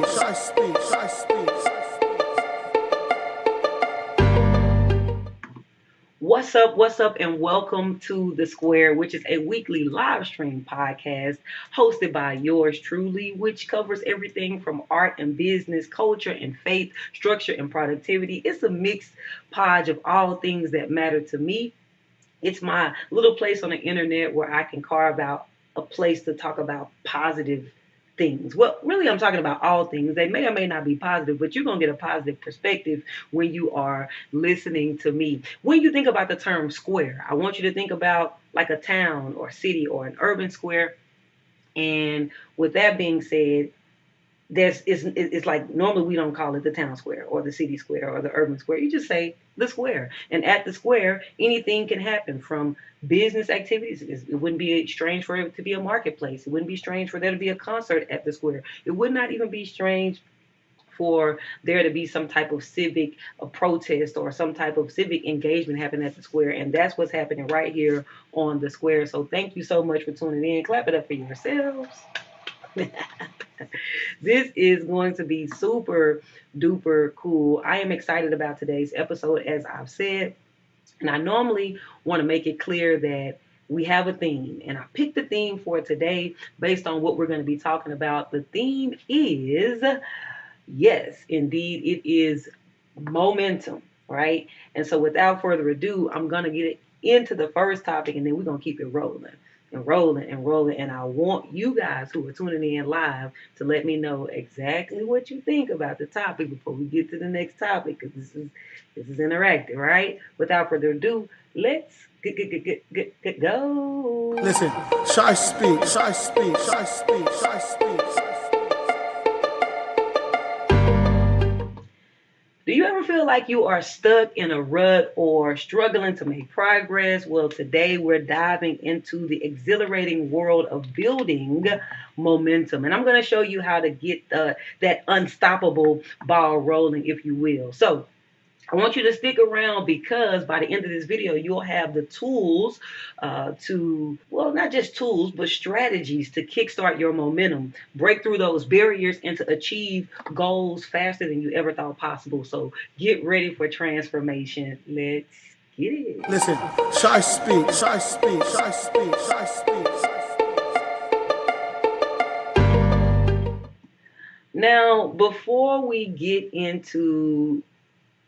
ShySpeaks. What's up, and welcome to The Square, which is a weekly live stream podcast hosted by yours truly, which covers everything from art and business, culture and faith, structure and productivity. It's a mixed podge of all things that matter to me. It's my little place on the internet where I can carve out a place to talk about positive things. Well, really, I'm talking about all things. They may or may not be positive, but you're going to get a positive perspective when you are listening to me. When you think about the term square, I want you to think about like a town or city or an urban square. And with that being said, it's like normally we don't call it the town square or the city square or the urban square. You just say the square. And at the square, anything can happen from business activities. It wouldn't be strange for it to be a marketplace. It wouldn't be strange for there to be a concert at the square. It would not even be strange for there to be some type of civic protest or some type of civic engagement happening at the square. And that's what's happening right here on the square. So thank you so much for tuning in. Clap it up for yourselves. This is going to be super duper cool. I am excited about today's episode, as I've said, and I normally want to make it clear that we have a theme, and I picked the theme for today based on what we're going to be talking about. The theme is, yes, indeed, it is momentum, right? And so without further ado, I'm going to get into the first topic, and then we're going to keep it rolling and rolling and rolling. And I want you guys who are tuning in live to let me know exactly what you think about the topic before we get to the next topic, because this is interactive, right? Without further ado, let's go. Listen, ShySpeaks. Do you ever feel like you are stuck in a rut or struggling to make progress? Well, today we're diving into the exhilarating world of building momentum. And I'm going to show you how to get that unstoppable ball rolling, if you will. So I want you to stick around, because by the end of this video, you'll have the tools not just tools, but strategies to kickstart your momentum, break through those barriers, and to achieve goals faster than you ever thought possible. So get ready for transformation. Let's get it. Listen, ShySpeaks. Now, before we get into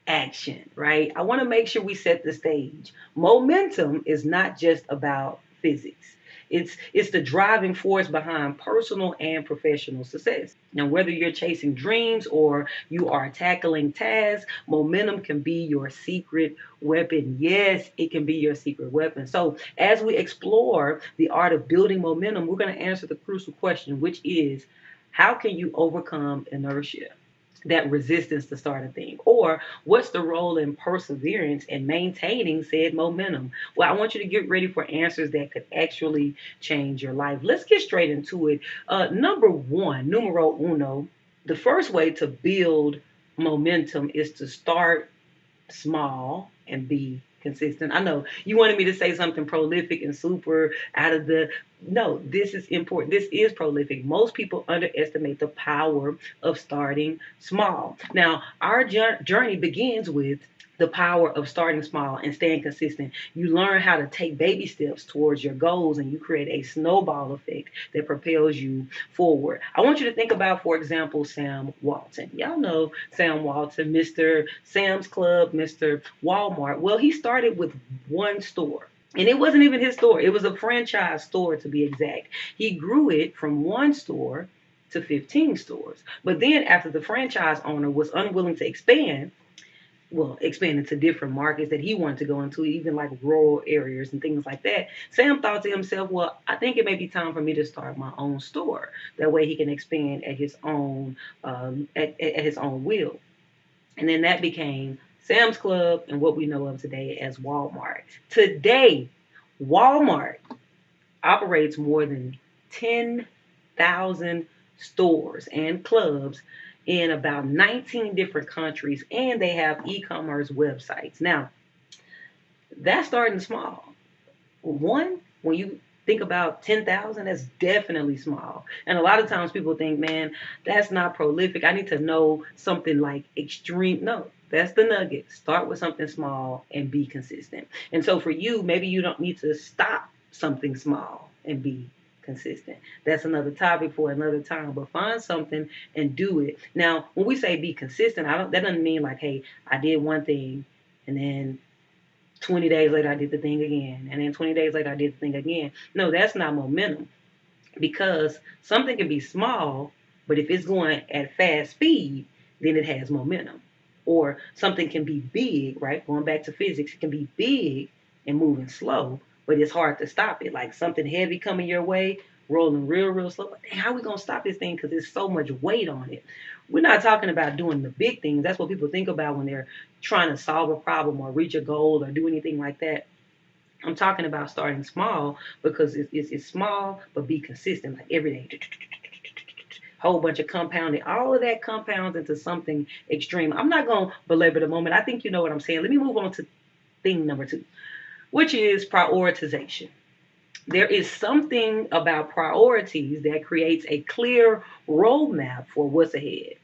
action, right? I want to make sure we set the stage. Momentum is not just about physics. It's the driving force behind personal and professional success. Now, whether you're chasing dreams or you are tackling tasks, momentum can be your secret weapon. Yes, it can be your secret weapon. So, as we explore the art of building momentum, we're going to answer the crucial question, which is, how can you overcome inertia, that resistance to start a thing? Or what's the role in perseverance and maintaining said momentum? Well, I want you to get ready for answers that could actually change your life. Let's get straight into it. Number one, numero uno, the first way to build momentum is to start small and be consistent. I know you wanted me to say something prolific and super out of the, no, this is important. This is prolific. Most people underestimate the power of starting small. Now, our journey begins with the power of starting small and staying consistent. You learn how to take baby steps towards your goals, and you create a snowball effect that propels you forward. I want you to think about, for example, Sam Walton. Y'all know Sam Walton, Mr. Sam's Club, Mr. Walmart. Well, he started with one store. And it wasn't even his store. It was a franchise store, to be exact. He grew it from one store to 15 stores. But then after the franchise owner was unwilling to expand into different markets that he wanted to go into, even like rural areas and things like that, Sam thought to himself, well, I think it may be time for me to start my own store. That way he can expand at his own will. And then that became Sam's Club and what we know of today as Walmart. Today, Walmart operates more than 10,000 stores and clubs in about 19 different countries, and they have e-commerce websites. Now, that's starting small. One, when you Think about 10,000, that's definitely small. And a lot of times people think, man, that's not prolific. I need to know something like extreme. No, that's the nugget. Start with something small and be consistent. And so for you, maybe you don't need to stop something small and be consistent. That's another topic for another time, but find something and do it. Now, when we say be consistent, that doesn't mean like, hey, I did one thing and then 20 days later I did the thing again, and then 20 days later I did the thing again. No, that's not momentum, because something can be small, but if it's going at fast speed, then it has momentum. Or something can be big, right? Going back to physics, it can be big and moving slow, but it's hard to stop it. Like something heavy coming your way, rolling real, real slow. But how are we going to stop this thing? Because there's so much weight on it. We're not talking about doing the big things. That's what people think about when they're trying to solve a problem or reach a goal or do anything like that. I'm talking about starting small, because it's small, but be consistent, like every day. Whole bunch of compounding. All of that compounds into something extreme. I'm not going to belabor the moment. I think you know what I'm saying. Let me move on to thing number 2, which is prioritization. There is something about priorities that creates a clear roadmap for what's ahead.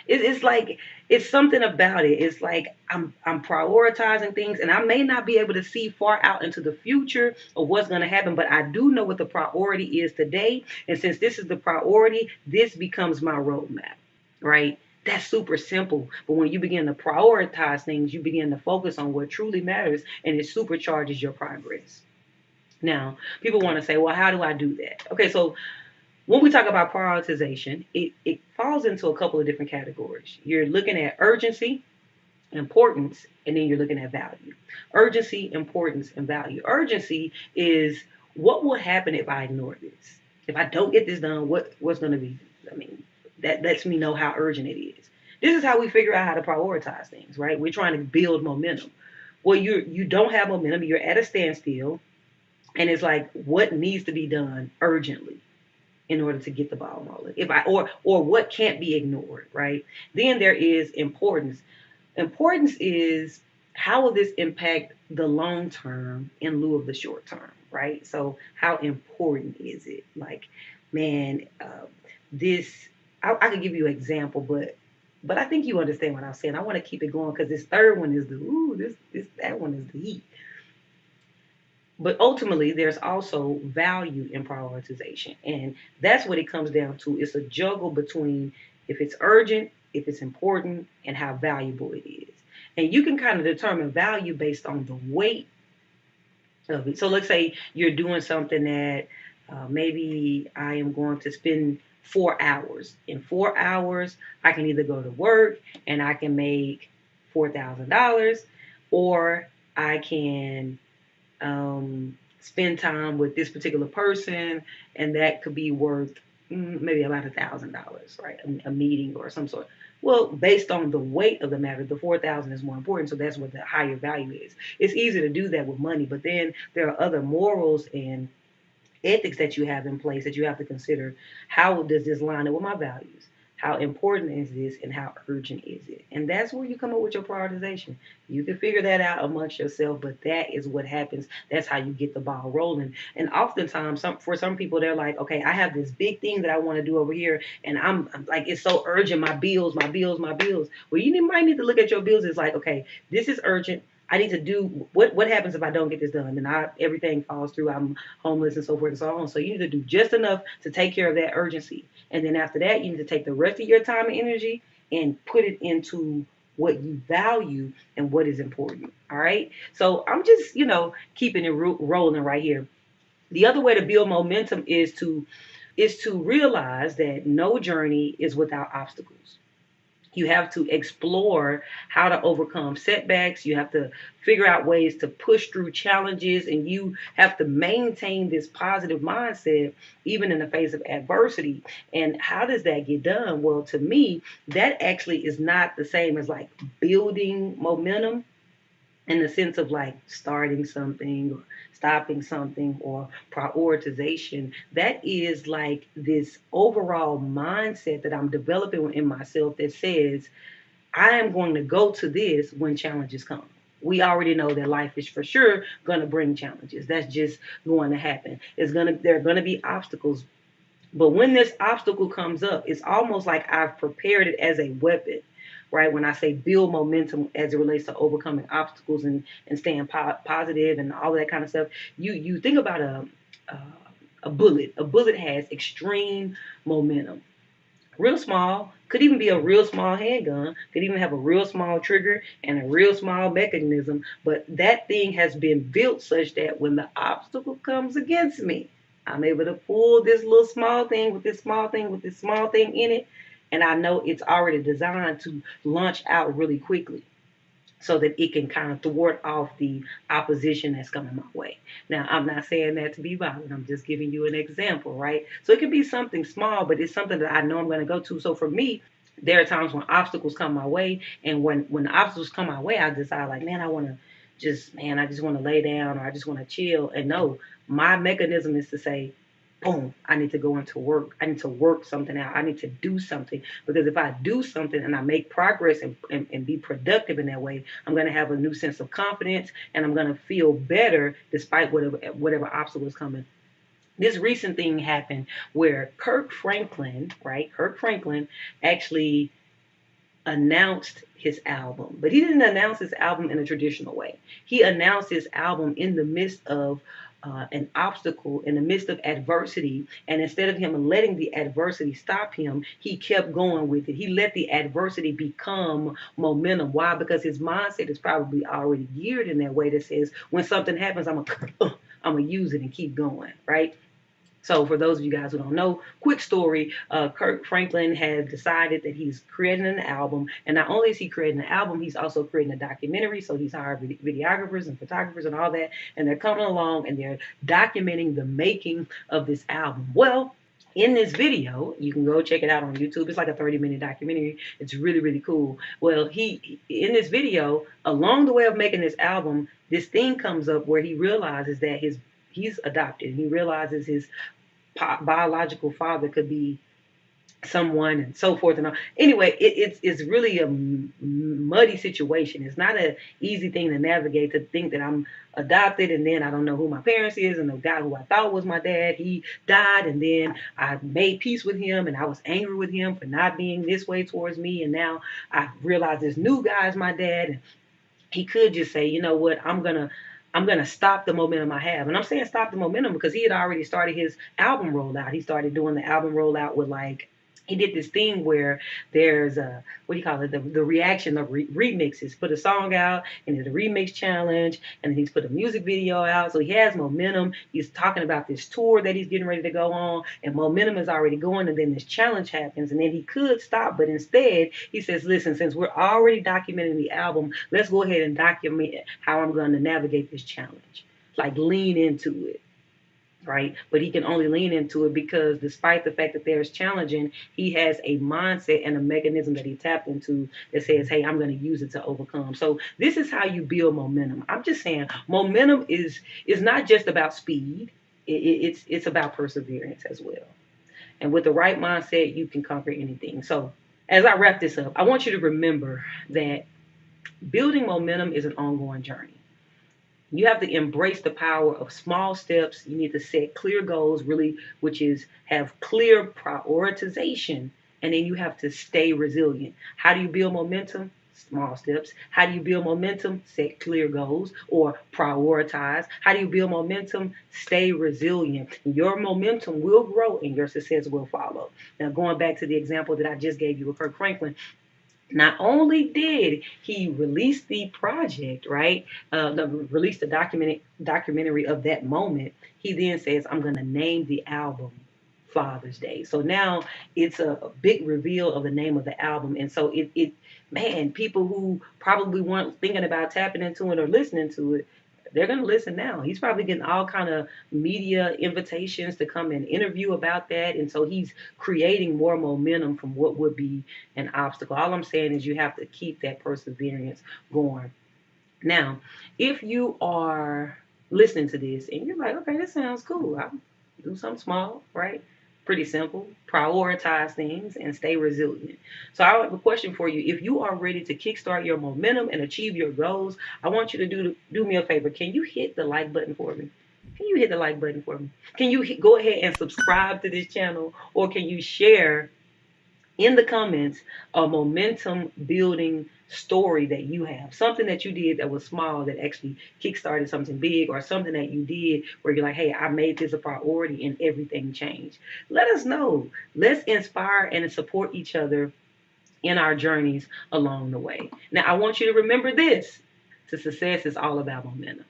It's like it's something about it. It's like I'm prioritizing things, and I may not be able to see far out into the future of what's going to happen, but I do know what the priority is today. And since this is the priority, this becomes my roadmap, right? That's super simple. But when you begin to prioritize things, you begin to focus on what truly matters, and it supercharges your progress. Now, people want to say, well, how do I do that? Okay, so when we talk about prioritization, it falls into a couple of different categories. You're looking at urgency, importance, and then you're looking at value. Urgency, importance, and value. Urgency is what will happen if I ignore this? If I don't get this done, what's going to be? I mean, that lets me know how urgent it is. This is how we figure out how to prioritize things, right? We're trying to build momentum. Well, you don't have momentum. You're at a standstill, and it's like, what needs to be done urgently in order to get the ball rolling? If I or what can't be ignored, right? Then there is importance. Importance is, how will this impact the long term in lieu of the short term, right? So how important is it? Like, man, this I could give you an example, but I think you understand what I'm saying. I want to keep it going because this third one is the that one is the heat. But ultimately, there's also value in prioritization. And that's what it comes down to. It's a juggle between if it's urgent, if it's important, and how valuable it is. And you can kind of determine value based on the weight of it. So let's say you're doing something that maybe I am going to spend 4 hours. In 4 hours, I can either go to work and I can make $4,000, or I can spend time with this particular person, and that could be worth maybe about $1,000, right? A meeting or some sort. Well, based on the weight of the matter, the 4,000 is more important, so that's what the higher value is. It's easy to do that with money, but then there are other morals and ethics that you have in place that you have to consider. How does this line up with my values? How important is this, and how urgent is it? And that's where you come up with your prioritization. You can figure that out amongst yourself, but that is what happens. That's how you get the ball rolling. And oftentimes, for some people, they're like, okay, I have this big thing that I want to do over here, and I'm like, it's so urgent, my bills, my bills, my bills. Well, might need to look at your bills. It's like, okay, this is urgent. I need to do what happens if I don't get this done? Then everything falls through. I'm homeless and so forth and so on. So you need to do just enough to take care of that urgency. And then after that, you need to take the rest of your time and energy and put it into what you value and what is important. All right. So I'm just, keeping it rolling right here. The other way to build momentum is to realize that no journey is without obstacles. You have to explore how to overcome setbacks. You have to figure out ways to push through challenges, and you have to maintain this positive mindset even in the face of adversity. And how does that get done? Well, to me, that actually is not the same as like building momentum in the sense of like starting something or stopping something or prioritization. That is like this overall mindset that I'm developing in myself that says, I am going to go to this when challenges come. We already know that life is for sure going to bring challenges. That's just going to happen. There are going to be obstacles. But when this obstacle comes up, it's almost like I've prepared it as a weapon, right? When I say build momentum as it relates to overcoming obstacles and staying positive and all of that kind of stuff, you think about a a bullet. A bullet has extreme momentum. Real small, could even be a real small handgun, could even have a real small trigger and a real small mechanism, but that thing has been built such that when the obstacle comes against me, I'm able to pull this little small thing with this small thing with this small thing in it, and I know it's already designed to launch out really quickly so that it can kind of thwart off the opposition that's coming my way. Now, I'm not saying that to be violent. I'm just giving you an example, right? So it can be something small, but it's something that I know I'm going to go to. So for me, there are times when obstacles come my way, and when the obstacles come my way, I decide like, man, I just want to lay down or I just want to chill. And no, my mechanism is to say, boom, I need to go into work. I need to work something out. I need to do something. Because if I do something and I make progress and be productive in that way, I'm going to have a new sense of confidence and I'm going to feel better despite whatever obstacle is coming. This recent thing happened where Kirk Franklin, right? Kirk Franklin actually announced his album, but he didn't announce his album in a traditional way. He announced his album in the midst of an obstacle, in the midst of adversity, and instead of him letting the adversity stop him, he kept going with it. He let the adversity become momentum. Why? Because his mindset is probably already geared in that way that says, when something happens, I'm gonna use it and keep going, right? So for those of you guys who don't know, quick story, Kirk Franklin has decided that he's creating an album. And not only is he creating an album, he's also creating a documentary. So he's hired videographers and photographers and all that. And they're coming along and they're documenting the making of this album. Well, in this video, you can go check it out on YouTube. It's like a 30-minute documentary. It's really, really cool. Well, he in this video, along the way of making this album, this thing comes up where he realizes that he's adopted. He realizes his biological father could be someone and so forth and all. Anyway, it's really a muddy situation. It's not an easy thing to navigate, to think that I'm adopted and then I don't know who my parents is, and the guy who I thought was my dad, he died, and then I made peace with him and I was angry with him for not being this way towards me, and now I realize this new guy is my dad. And he could just say, you know what, I'm gonna stop the momentum I have. And I'm saying stop the momentum because he had already started his album rollout. He started doing the album rollout with like, he did this thing where there's a, what do you call it, the reaction of remixes. Put a song out and there's a remix challenge, and then he's put a music video out. So he has momentum. He's talking about this tour that he's getting ready to go on, and momentum is already going, and then this challenge happens, and then he could stop, but instead he says, listen, since we're already documenting the album, let's go ahead and document how I'm going to navigate this challenge. Like, lean into it, right? But he can only lean into it because despite the fact that there's challenging, he has a mindset and a mechanism that he tapped into that says, hey, I'm going to use it to overcome. So this is how you build momentum. I'm just saying momentum is not just about speed. It's about perseverance as well. And with the right mindset, you can conquer anything. So as I wrap this up, I want you to remember that building momentum is an ongoing journey. You have to embrace the power of small steps. You need to set clear goals, really, which is have clear prioritization. And then you have to stay resilient. How do you build momentum? Small steps. How do you build momentum? Set clear goals or prioritize. How do you build momentum? Stay resilient. Your momentum will grow and your success will follow. Now, going back to the example that I just gave you with Kirk Franklin, not only did he release the project, right, release the documentary of that moment, he then says, I'm going to name the album Father's Day. So now it's a big reveal of the name of the album. And so man, people who probably weren't thinking about tapping into it or listening to it, they're going to listen now. He's probably getting all kind of media invitations to come and interview about that. And so he's creating more momentum from what would be an obstacle. All I'm saying is you have to keep that perseverance going. Now, if you are listening to this and you're like, okay, this sounds cool. I'll do something small, right? Pretty simple. Prioritize things and stay resilient. So I have a question for you. If you are ready to kickstart your momentum and achieve your goals, I want you to do me a favor. Can you hit the like button for me? Can you hit the like button for me? Can you go ahead and subscribe to this channel, or can you share in the comments a momentum building story that you have, something that you did that was small that actually kickstarted something big, or something that you did where you're like, hey, I made this a priority and everything changed. Let us know. Let's inspire and support each other in our journeys along the way. Now, I want you to remember this: to success is all about momentum.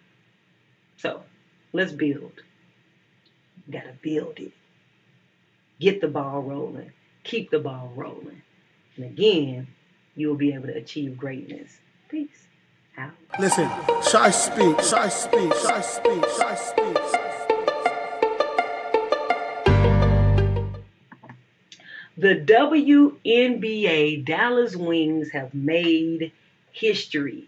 So let's build. You gotta build it. Get the ball rolling. Keep the ball rolling. And again, you'll be able to achieve greatness. Peace out. Listen, ShySpeaks, ShySpeaks, ShySpeaks, ShySpeaks. The WNBA Dallas Wings have made history.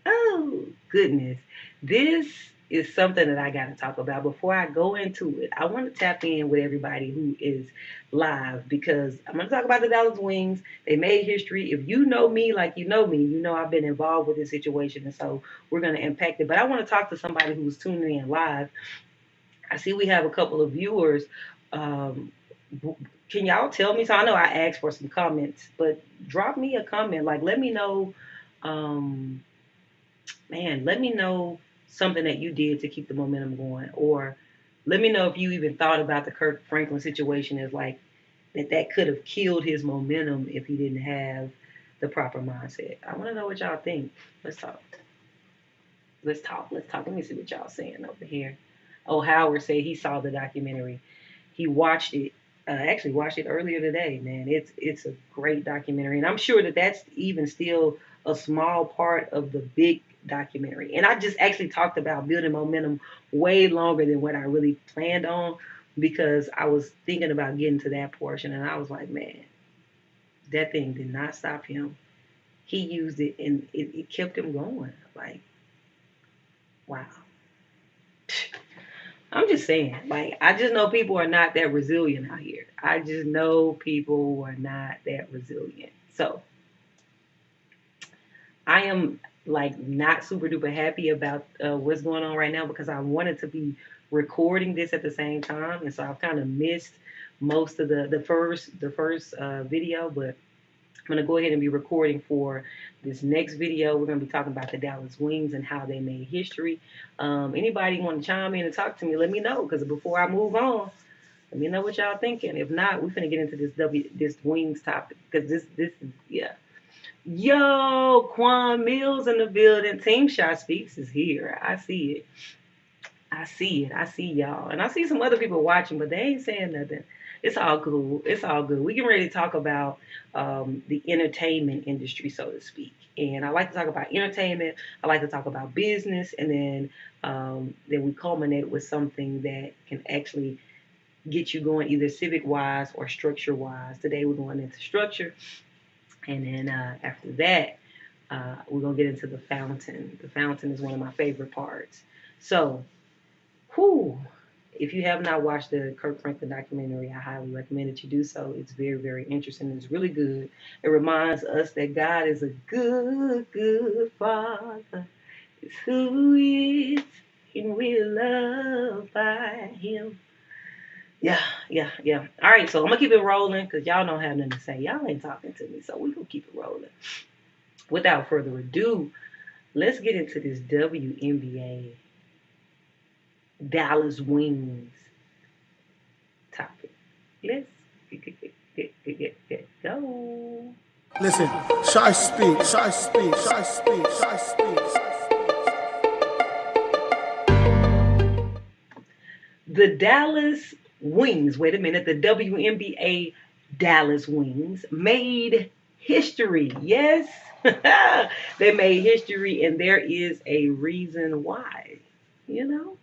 Oh, goodness. This is something that I got to talk about. Before I go into it, I want to tap in with everybody who is live, because I'm going to talk about the Dallas Wings. They made history. If you know me like you know me, you know I've been involved with this situation, and so we're going to impact it. But I want to talk to somebody who's tuning in live. I see we have a couple of viewers. Can y'all tell me? So I know I asked for some comments, but drop me a comment. Like, let me know, let me know something that you did to keep the momentum going, or let me know if you even thought about the Kirk Franklin situation as like that could have killed his momentum if he didn't have the proper mindset. I want to know what y'all think. Let's talk. Let's talk. Let me see what y'all saying over here. Oh, Howard said he saw the documentary. He watched it. Actually watched it earlier today, man. It's a great documentary, and I'm sure that that's even still a small part of the big documentary. And I just actually talked about building momentum way longer than what I really planned on, because I was thinking about getting to that portion, and I was like, man, that thing did not stop him. He used it, and it kept him going. Like, wow. I'm just saying, like, I just know people are not that resilient out here. I just know people are not that resilient. So I am like not super duper happy about what's going on right now, because I wanted to be recording this at the same time, and so I've kind of missed most of the first video, but I'm going to go ahead and be recording for this next video. We're going to be talking about the Dallas Wings and how they made history. Anybody want to chime in and talk to me, let me know, because before I move on, let me know what y'all thinking. If not, we're going to get into this Wings topic, because this is, yeah. Yo, Quan Mills in the building. Team ShySpeaks is here. I see it. I see y'all. And I see some other people watching, but they ain't saying nothing. It's all cool. It's all good. We get ready to talk about the entertainment industry, so to speak. And I like to talk about entertainment. I like to talk about business, and then we culminate with something that can actually get you going, either civic wise or structure wise. Today we're going into structure, and then after that we're gonna get into the fountain. The fountain is one of my favorite parts. So, if you have not watched the Kirk Franklin documentary, I highly recommend that you do so. It's very, very interesting. It's really good. It reminds us that God is a good, good Father. It's who He is, and we're loved by Him. Yeah. All right, so I'm going to keep it rolling, because y'all don't have nothing to say. Y'all ain't talking to me, so we're going to keep it rolling. Without further ado, let's get into this WNBA Dallas Wings topic. Let's go. Listen, ShySpeaks, ShySpeaks, ShySpeaks, ShySpeaks. The Dallas Wings, wait a minute, the WNBA Dallas Wings made history. Yes, they made history, and there is a reason why, you know?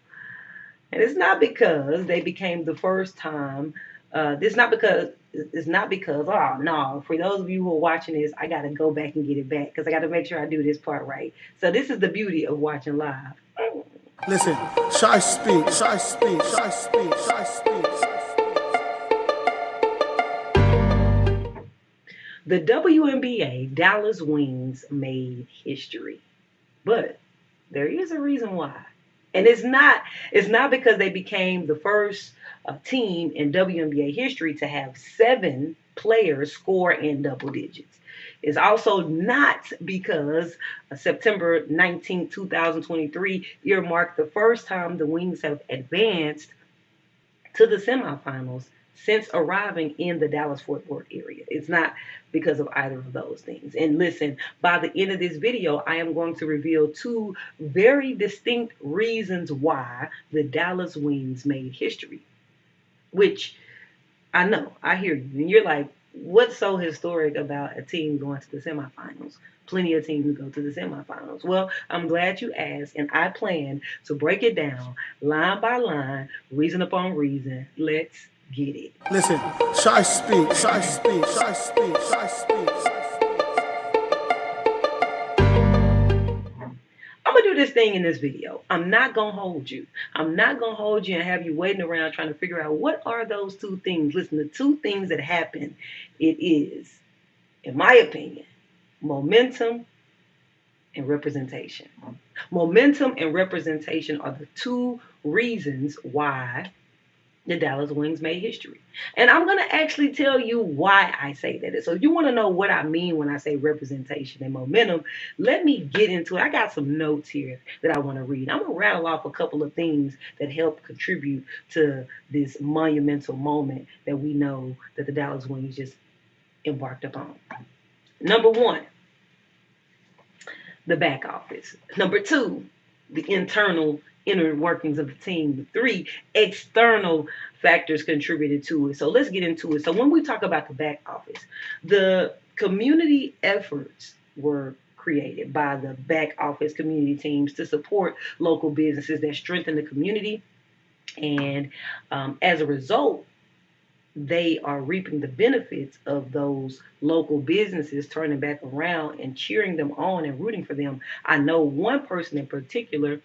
And it's not because they became the first time. It's not because, oh no, for those of you who are watching this, I got to go back and get it back, because I got to make sure I do this part right. So this is the beauty of watching live. Listen, ShySpeaks, ShySpeaks, ShySpeaks, ShySpeaks. The WNBA Dallas Wings made history, but there is a reason why. And it's not because they became the first team in WNBA history to have 7 players score in double digits. It's also not because September 19th, 2023 earmarked the first time the Wings have advanced to the semifinals since arriving in the Dallas-Fort Worth area. It's not because of either of those things. And listen, by the end of this video, I am going to reveal 2 very distinct reasons why the Dallas Wings made history, which I know, I hear you. And you're like, what's so historic about a team going to the semifinals? Plenty of teams go to the semifinals. Well, I'm glad you asked, and I plan to break it down line by line, reason upon reason. Let's get it. Listen, ShySpeaks, ShySpeaks, ShySpeaks, ShySpeaks. I'm gonna do this thing in this video. I'm not gonna hold you. I'm not gonna hold you and have you waiting around trying to figure out what are those 2 things. Listen, the 2 things that happen, it is, in my opinion, momentum and representation. Momentum and representation are the 2 reasons why the Dallas Wings made history. And I'm going to actually tell you why I say that. So if you want to know what I mean when I say representation and momentum, let me get into it. I got some notes here that I want to read. I'm going to rattle off a couple of things that help contribute to this monumental moment that we know that the Dallas Wings just embarked upon. Number 1, the back office. Number 2, the internal inner workings of the team. 3, external factors contributed to it. So let's get into it. So when we talk about the back office, the community efforts were created by the back office community teams to support local businesses that strengthen the community. And as a result, they are reaping the benefits of those local businesses turning back around and cheering them on and rooting for them. I know one person in particular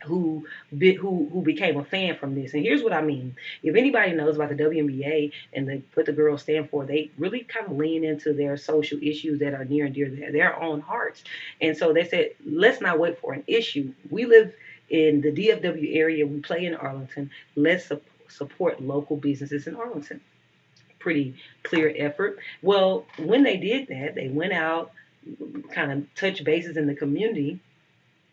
who became a fan from this. And here's what I mean. If anybody knows about the WNBA and what the girls stand for, they really kind of lean into their social issues that are near and dear to their own hearts. And so they said, let's not wait for an issue. We live in the DFW area. We play in Arlington. Let's support local businesses in Arlington. Pretty clear effort. Well, when they did that, they went out, kind of touched bases in the community.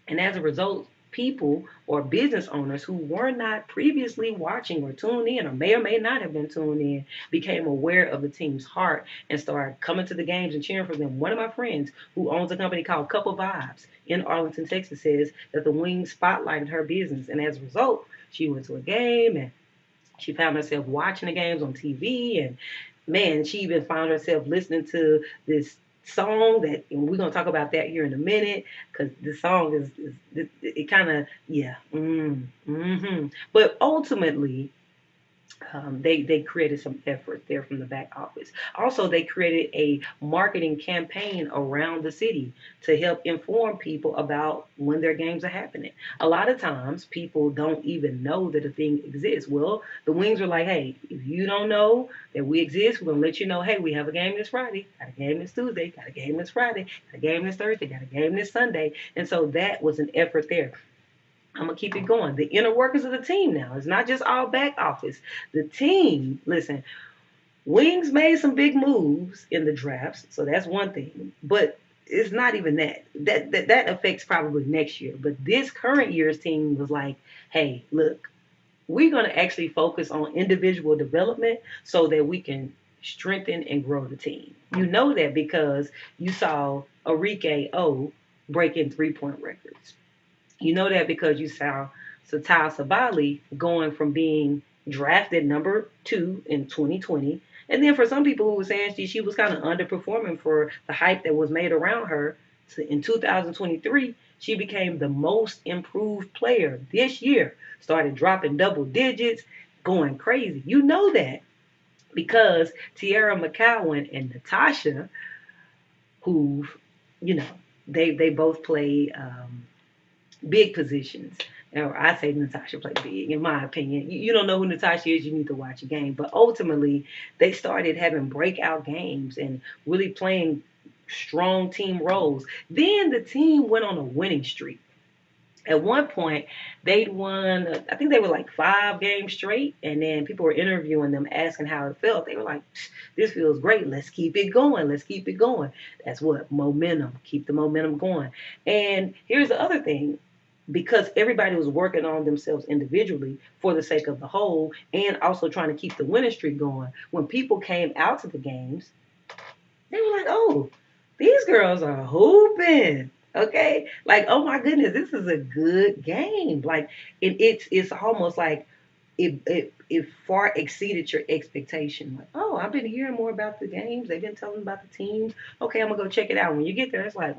And as a result, people or business owners who were not previously watching or tuned in or may not have been tuned in became aware of the team's heart and started coming to the games and cheering for them. One of my friends who owns a company called Couple Vibes in Arlington, Texas, says that the Wings spotlighted her business. And as a result, she went to a game and she found herself watching the games on TV. And man, she even found herself listening to this song that, and we're going to talk about that here in a minute, because the song is it kind of, yeah. But ultimately, they created some effort there from the back office. Also, they created a marketing campaign around the city to help inform people about when their games are happening. A lot of times, people don't even know that a thing exists. Well, the Wings were like, hey, if you don't know that we exist, we're going to let you know, hey, we have a game this Friday, got a game this Tuesday, got a game this Friday, got a game this Thursday, got a game this Sunday. And so that was an effort there. I'm going to keep it going. The inner workings of the team now. It's not just all back office. The team, listen, Wings made some big moves in the drafts, so that's one thing. But it's not even that. That affects probably next year. But this current year's team was like, hey, look, we're going to actually focus on individual development so that we can strengthen and grow the team. You know that because you saw Arike O breaking 3-point records. You know that because you saw Satai Sabali going from being drafted number 2 in 2020. And then for some people who were saying she was kind of underperforming for the hype that was made around her, so in 2023, she became the most improved player this year. Started dropping double digits, going crazy. You know that because Tiara McCowan and big positions. Or I say Natasha played big, in my opinion. You don't know who Natasha is, you need to watch a game. But ultimately, they started having breakout games and really playing strong team roles. Then the team went on a winning streak. At one point, they'd won, I think they were like 5 games straight, and then people were interviewing them, asking how it felt. They were like, this feels great. Let's keep it going. Let's keep it going. That's what? Momentum. Keep the momentum going. And here's the other thing, because everybody was working on themselves individually for the sake of the whole and also trying to keep the winning streak going, when people came out to the games, they were like, oh, these girls are hooping. Okay, like, oh my goodness, this is a good game. Like, it's almost like it far exceeded your expectation. Like, oh, I've been hearing more about the games. They've been telling about the teams. Okay, I'm gonna go check it out. When you get there, it's like,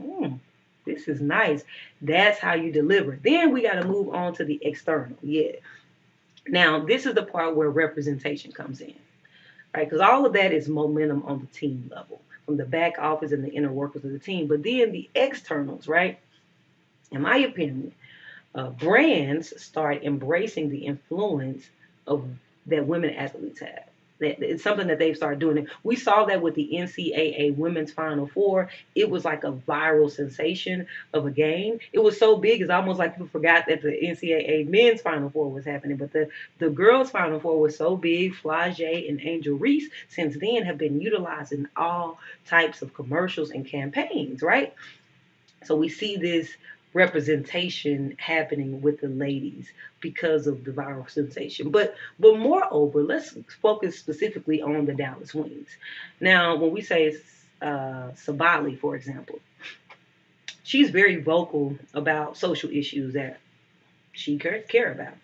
this is nice. That's how you deliver. Then we got to move on to the external. Yeah. Now, this is the part where representation comes in, right? Because all of that is momentum on the team level, from the back office and the inner workers of the team. But then the externals, right? In my opinion, brands start embracing the influence of that women athletes have. That it's something that they've started doing. We saw that with the NCAA Women's Final Four. It was like a viral sensation of a game. It was so big, it's almost like people forgot that the NCAA Men's Final Four was happening. But the girls' Final Four was so big. Flage and Angel Reese, since then, have been utilized in all types of commercials and campaigns, right? So we see this representation happening with the ladies because of the viral sensation. But moreover, let's focus specifically on the Dallas Wings. Now, when we say Sabali, for example, she's very vocal about social issues that she care about.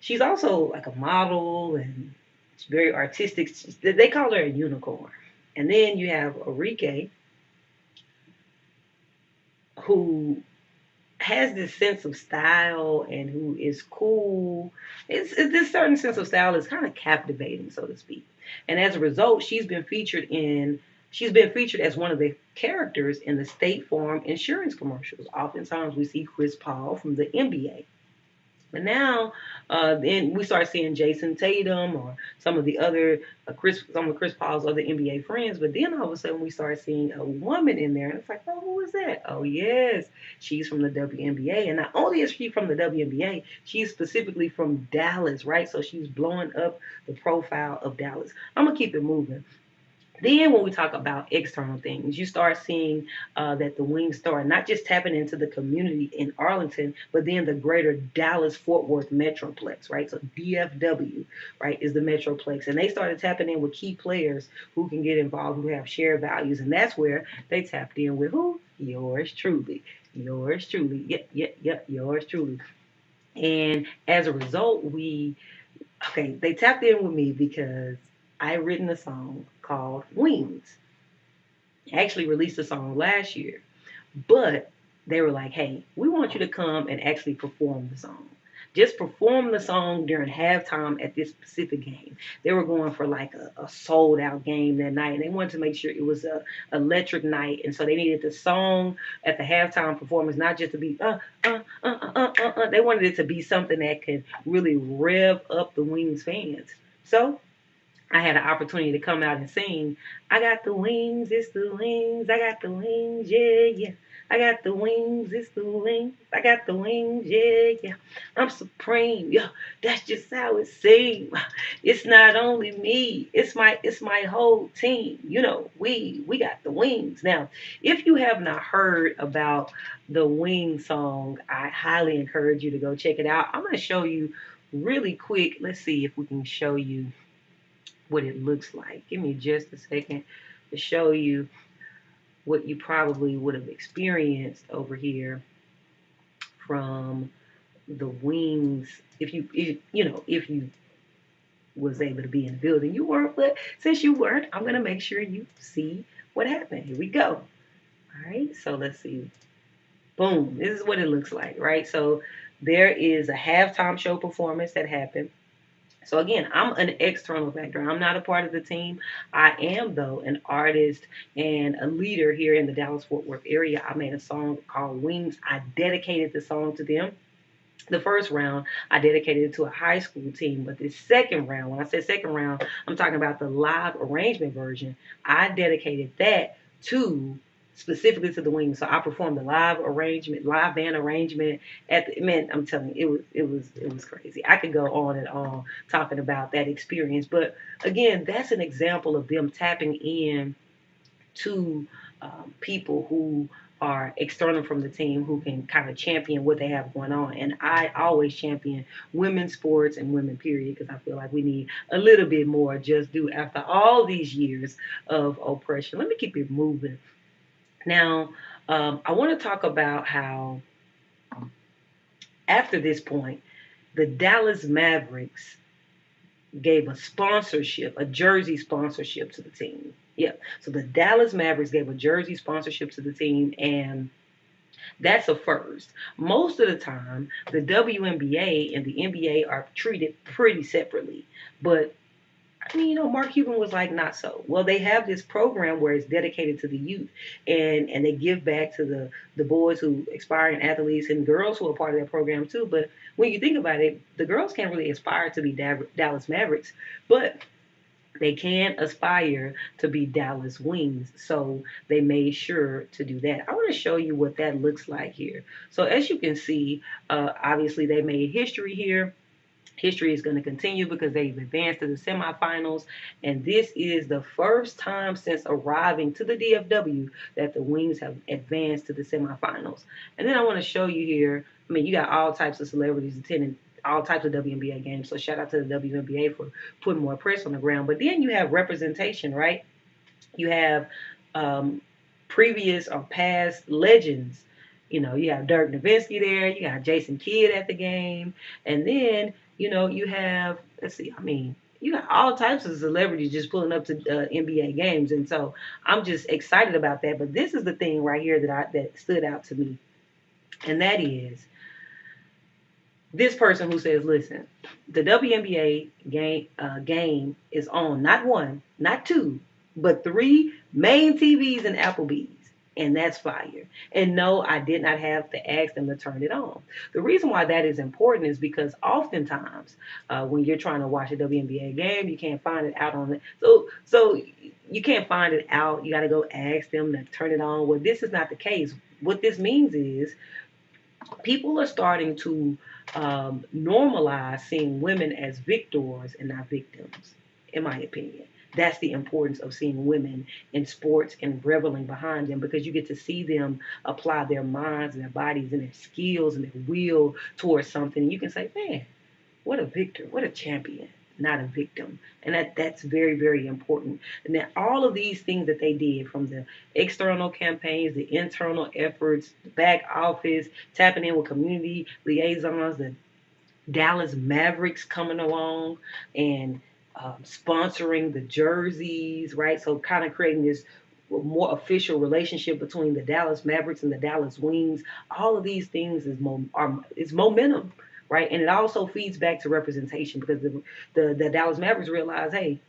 She's also like a model and she's very artistic. They call her a unicorn. And then you have Enrique, who has this sense of style and who is cool. It's this certain sense of style is kind of captivating, so to speak. And as a result, she's been featured as one of the characters in the State Farm insurance commercials. Oftentimes we see Chris Paul from the NBA. But now, then we start seeing Jason Tatum or some of the other some of Chris Paul's other NBA friends. But then all of a sudden, we start seeing a woman in there, and it's like, oh, who is that? Oh, yes, she's from the WNBA, and not only is she from the WNBA, she's specifically from Dallas, right? So she's blowing up the profile of Dallas. I'm gonna keep it moving. Then when we talk about external things, you start seeing that the Wings start not just tapping into the community in Arlington, but then the greater Dallas-Fort Worth Metroplex, right? So DFW, right, is the Metroplex. And they started tapping in with key players who can get involved, who have shared values. And that's where they tapped in with who? Yours truly. Yours truly. Yep, yours truly. And as a result, they tapped in with me because I written a song called Wings. I actually released a song last year, but they were like, hey, we want you to come and actually perform the song. Just perform the song during halftime at this specific game. They were going for like a sold out game that night, and they wanted to make sure it was a electric night, and so they needed the song at the halftime performance not just to be They wanted it to be something that could really rev up the Wings fans. So I had an opportunity to come out and sing. I got the wings, it's the wings. I got the wings, yeah, yeah. I got the wings, it's the wings. I got the wings, yeah, yeah. I'm supreme, yeah. That's just how it seems. It's not only me, it's my whole team. You know, we got the wings. Now, if you have not heard about the Wing song, I highly encourage you to go check it out. I'm gonna show you really quick. Let's see if we can show you what it looks like. Give me just a second to show you what you probably would have experienced over here from the Wings. If you was able to be in the building, you weren't, but since you weren't, I'm gonna make sure you see what happened. Here we go. All right, so let's see. Boom, this is what it looks like, right? So there is a halftime show performance that happened. So again, I'm an external factor. I'm not a part of the team. I am, though, an artist and a leader here in the Dallas-Fort Worth area. I made a song called Wings. I dedicated the song to them. The first round, I dedicated it to a high school team, but the second round, when I say second round, I'm talking about the live arrangement version. I dedicated that to specifically to the Wings. So I performed the live arrangement, live band arrangement at the, man, I'm telling you, it was crazy. I could go on and on talking about that experience, but again, that's an example of them tapping in to people who are external from the team who can kind of champion what they have going on. And I always champion women's sports and women, period, because I feel like we need a little bit more just due after all these years of oppression. Let me keep it moving. Now, I want to talk about how after this point, the Dallas Mavericks gave a sponsorship, a jersey sponsorship to the team. Yeah. So the Dallas Mavericks gave a jersey sponsorship to the team, and that's a first. Most of the time, the WNBA and the NBA are treated pretty separately. But I mean, Mark Cuban was like, not so. Well, they have this program where it's dedicated to the youth, and they give back to the boys who aspiring athletes and girls who are part of that program too. But when you think about it, the girls can't really aspire to be Dallas Mavericks, but they can aspire to be Dallas Wings. So they made sure to do that. I want to show you what that looks like here. So as you can see, obviously they made history here. History is going to continue because they've advanced to the semifinals, and this is the first time since arriving to the DFW that the Wings have advanced to the semifinals. And then I want to show you here, I mean, you got all types of celebrities attending all types of WNBA games, so shout out to the WNBA for putting more press on the ground. But then you have representation, right? You have previous or past legends. You have Dirk Nowitzki there. You got Jason Kidd at the game. And then, you have, let's see, I mean, you got all types of celebrities just pulling up to NBA games. And so I'm just excited about that. But this is the thing right here that stood out to me. And that is this person who says, listen, the WNBA game is on not one, not two, but three main TVs in Applebee's. And that's fire. And no, I did not have to ask them to turn it on. The reason why that is important is because oftentimes when you're trying to watch a WNBA game, you can't find it out on it. So you can't find it out. You got to go ask them to turn it on. Well, this is not the case. What this means is people are starting to normalize seeing women as victors and not victims, in my opinion. That's the importance of seeing women in sports and reveling behind them, because you get to see them apply their minds and their bodies and their skills and their will towards something. And you can say, man, what a victor, what a champion, not a victim. And that's very, very important. And then all of these things that they did, from the external campaigns, the internal efforts, the back office, tapping in with community liaisons, the Dallas Mavericks coming along and sponsoring the jerseys, right? So kind of creating this more official relationship between the Dallas Mavericks and the Dallas Wings. All of these things is momentum, right? And it also feeds back to representation, because the Dallas Mavericks realize, hey,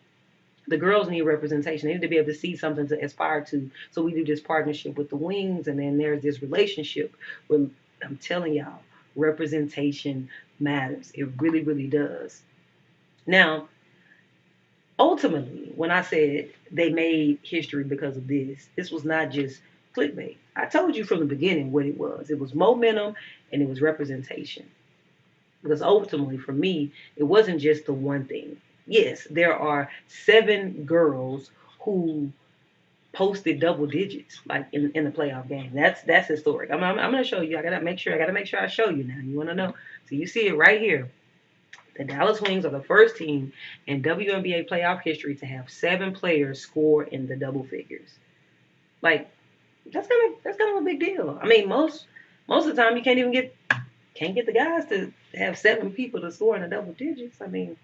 the girls need representation. They need to be able to see something to aspire to. So we do this partnership with the Wings, and then there's this relationship where I'm telling y'all, representation matters. It really, really does. Now, ultimately, when I said they made history because of this was not just clickbait. I told you from the beginning what it was. It was momentum and it was representation. Because ultimately, for me, it wasn't just the one thing. Yes, there are 7 girls who posted double digits like in the playoff game. That's historic. I'm gonna show you. I gotta make sure I show you now. You wanna know? So you see it right here. The Dallas Wings are the first team in WNBA playoff history to have 7 players score in the double figures. Like that's kind of a big deal. I mean, most of the time you can't get the guys to have 7 people to score in the double digits. I mean,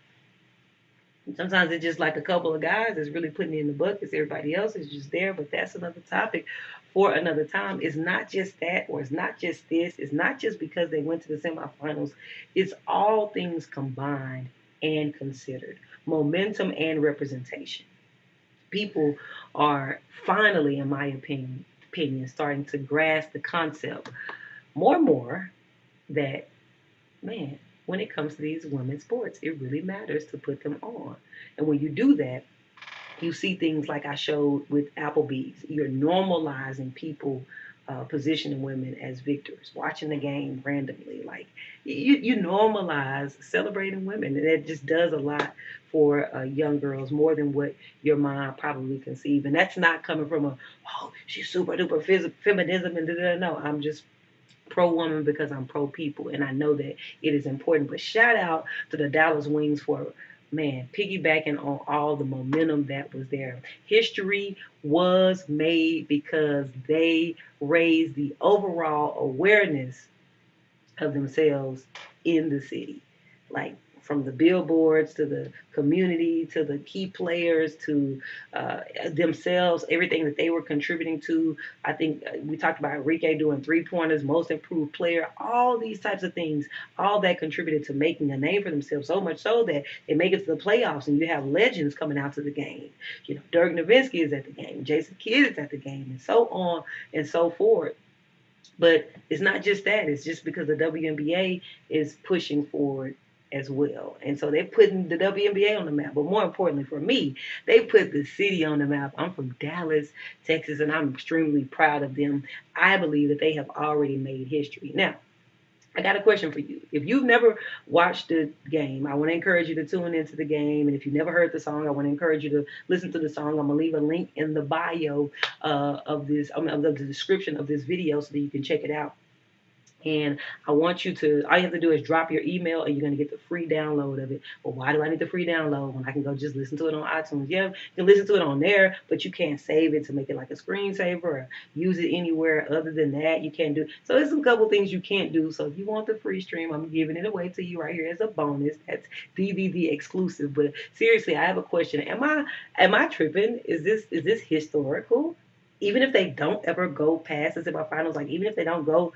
sometimes it's just like a couple of guys that's really putting it in the buckets. Everybody else is just there, but that's another topic for another time. It's not just that, or it's not just this. It's not just because they went to the semifinals. It's all things combined and considered. Momentum and representation. People are finally, in my opinion, starting to grasp the concept more and more that, man, when it comes to these women's sports, it really matters to put them on. And when you do that, you see things like I showed with Applebee's. You're normalizing people positioning women as victors, watching the game randomly. Like you normalize celebrating women, and it just does a lot for young girls more than what your mind probably conceive. And that's not coming from a she's super duper feminism and no. I'm just pro woman because I'm pro people and I know that it is important. But shout out to the Dallas Wings for, man, piggybacking on all the momentum that was there. History was made because they raised the overall awareness of themselves in the city. Like from the billboards to the community to the key players to themselves, everything that they were contributing to. I think we talked about Enrique doing 3-pointers, most improved player, all these types of things, all that contributed to making a name for themselves, so much so that they make it to the playoffs and you have legends coming out to the game. You know, Dirk Nowitzki is at the game, Jason Kidd is at the game, and so on and so forth. But it's not just that. It's just because the WNBA is pushing forward as well. And so they're putting the WNBA on the map. But more importantly for me, they put the city on the map. I'm from Dallas, Texas, and I'm extremely proud of them. I believe that they have already made history. Now, I got a question for you. If you've never watched the game, I want to encourage you to tune into the game. And if you've never heard the song, I want to encourage you to listen to the song. I'm going to leave a link in the bio of the description of this video so that you can check it out. And I want you to, all you have to do is drop your email and you're going to get the free download of it. Well, why do I need the free download when I can go just listen to it on iTunes? Yeah, you can listen to it on there, but you can't save it to make it like a screensaver or use it anywhere other than that. You can't do. So there's some couple things you can't do. So if you want the free stream, I'm giving it away to you right here as a bonus. That's DVD exclusive. But seriously, I have a question. Am I tripping? Is this historical? Even if they don't ever go past the semifinals, like even if they don't go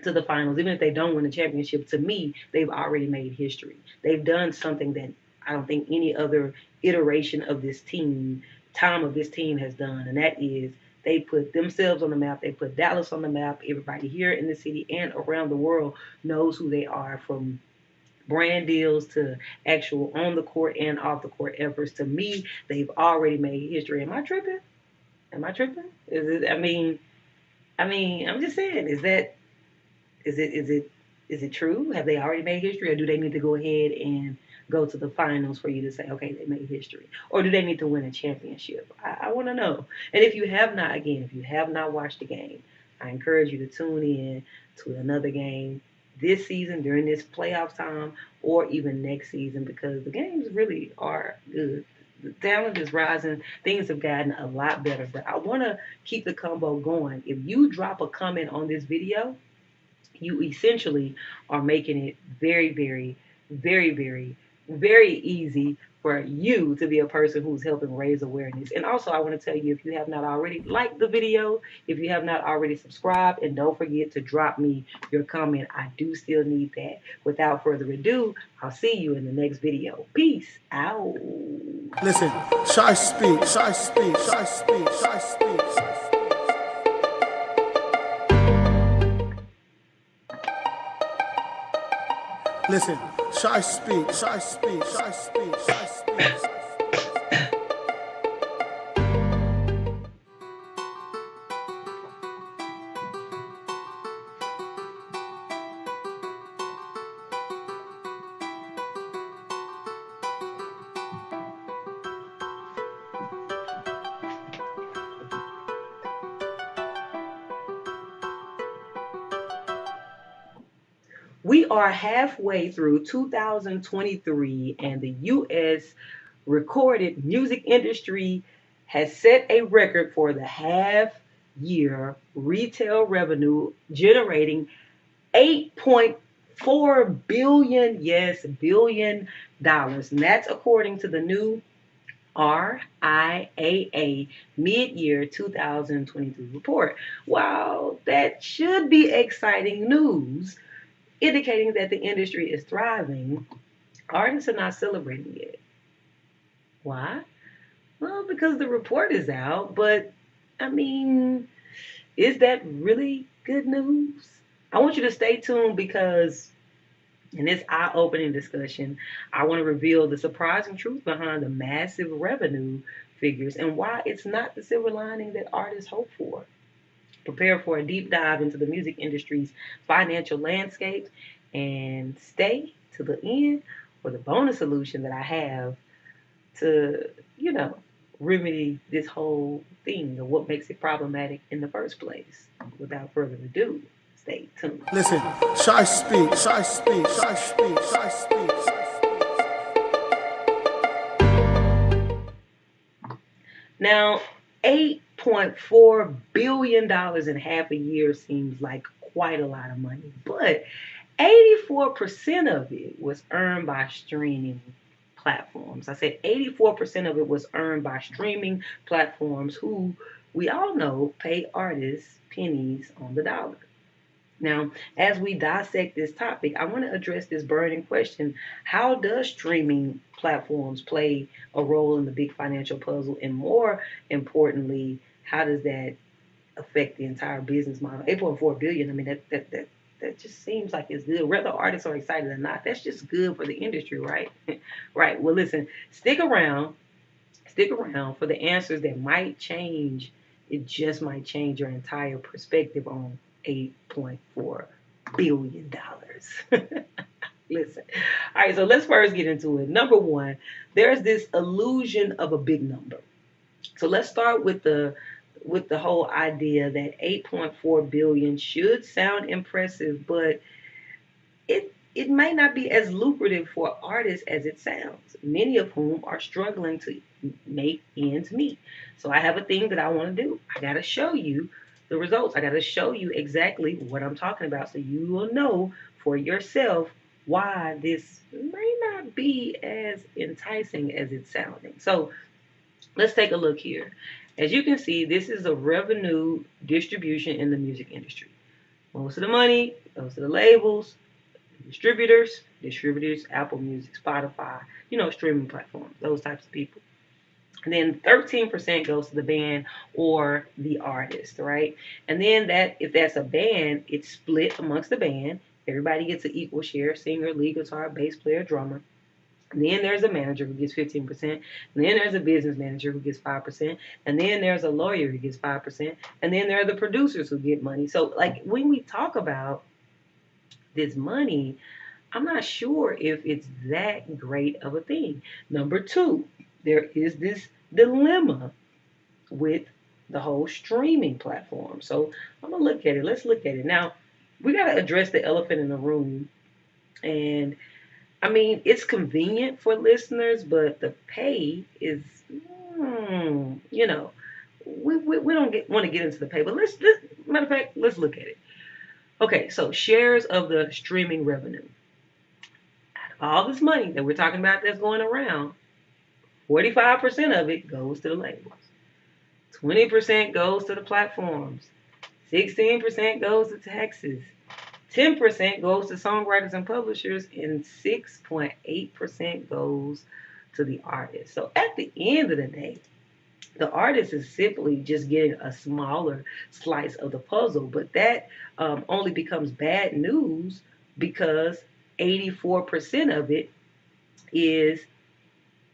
to the finals, even if they don't win the championship, to me, they've already made history. They've done something that I don't think any other iteration of this team, time of this team has done, and that is they put themselves on the map. They put Dallas on the map. Everybody here in the city and around the world knows who they are, from brand deals to actual on the court and off the court efforts. To me, they've already made history. Am I tripping? Am I tripping? Is it? I'm just saying. Is it true? Have they already made history, or do they need to go ahead and go to the finals for you to say, okay, they made history, or do they need to win a championship? I want to know. And if you have not watched the game, I encourage you to tune in to another game this season during this playoff time, or even next season, because the games really are good. The talent is rising. Things have gotten a lot better, but I want to keep the combo going. If you drop a comment on this video, you essentially are making it very, very, very, very, very easy for you to be a person who's helping raise awareness. And also, I want to tell you, if you have not already liked the video, if you have not already subscribed, and don't forget to drop me your comment. I do still need that. Without further ado, I'll see you in the next video. Peace out. Listen, ShySpeaks, ShySpeaks, ShySpeaks, ShySpeaks. Listen, ShySpeaks, ShySpeaks, ShySpeaks, ShySpeaks. We are halfway through 2023, and the U.S. recorded music industry has set a record for the half year retail revenue, generating 8.4 billion, yes, billion dollars. And that's according to the new RIAA mid-year 2023 report. While that should be exciting news, indicating that the industry is thriving, Artists are not celebrating yet. Why? Well, because the report is out, but I mean, is that really good news? I want you to stay tuned because in this eye opening discussion, I want to reveal the surprising truth behind the massive revenue figures and why it's not the silver lining that artists hope for. Prepare for a deep dive into the music industry's financial landscape and stay to the end for the bonus solution that I have to, you know, remedy this whole thing of what makes it problematic in the first place. Without further ado, stay tuned. Listen, ShySpeaks, ShySpeaks, ShySpeaks, ShySpeaks. Now, $8.4 billion in half a year seems like quite a lot of money, but 84% of it was earned by streaming platforms. I said 84% of it was earned by streaming platforms who we all know pay artists pennies on the dollar. Now, as we dissect this topic, I want to address this burning question. How does streaming platforms play a role in the big financial puzzle? And more importantly, how does that affect the entire business model? 8.4 billion, I mean, that just seems like it's good. Whether artists are excited or not, that's just good for the industry, right? Right. Well, listen, stick around for the answers that might change. It just might change your entire perspective on $8.4 billion. Listen. All right, so let's first get into it. Number one, there's this illusion of a big number. So let's start with the whole idea that 8.4 billion should sound impressive, but it may not be as lucrative for artists as it sounds, many of whom are struggling to make ends meet. So I have a thing that I want to do. I got to show you the results. I got to show you exactly what I'm talking about so you will know for yourself why this may not be as enticing as it's sounding. So let's take a look here. As you can see, this is a revenue distribution in the music industry. Most of the money goes to the labels, distributors, Apple Music, Spotify, streaming platforms, those types of people. And then 13% goes to the band or the artist, right? And then if that's a band, it's split amongst the band. Everybody gets an equal share: singer, lead guitar, bass player, drummer. And then there's a manager who gets 15%. And then there's a business manager who gets 5%. And then there's a lawyer who gets 5%. And then there are the producers who get money. So, like, when we talk about this money, I'm not sure if it's that great of a thing. Number two, there is this dilemma with the whole streaming platform. So I'm going to look at it. Let's look at it. Now, we got to address the elephant in the room. And I mean, it's convenient for listeners, but the pay is, we don't want to get into the pay. But matter of fact, let's look at it. Okay, so shares of the streaming revenue. Out of all this money that we're talking about that's going around, 45% of it goes to the labels. 20% goes to the platforms. 16% goes to taxes. 10% goes to songwriters and publishers, and 6.8% goes to the artist. So at the end of the day, the artist is simply just getting a smaller slice of the puzzle, but that only becomes bad news because 84% of it is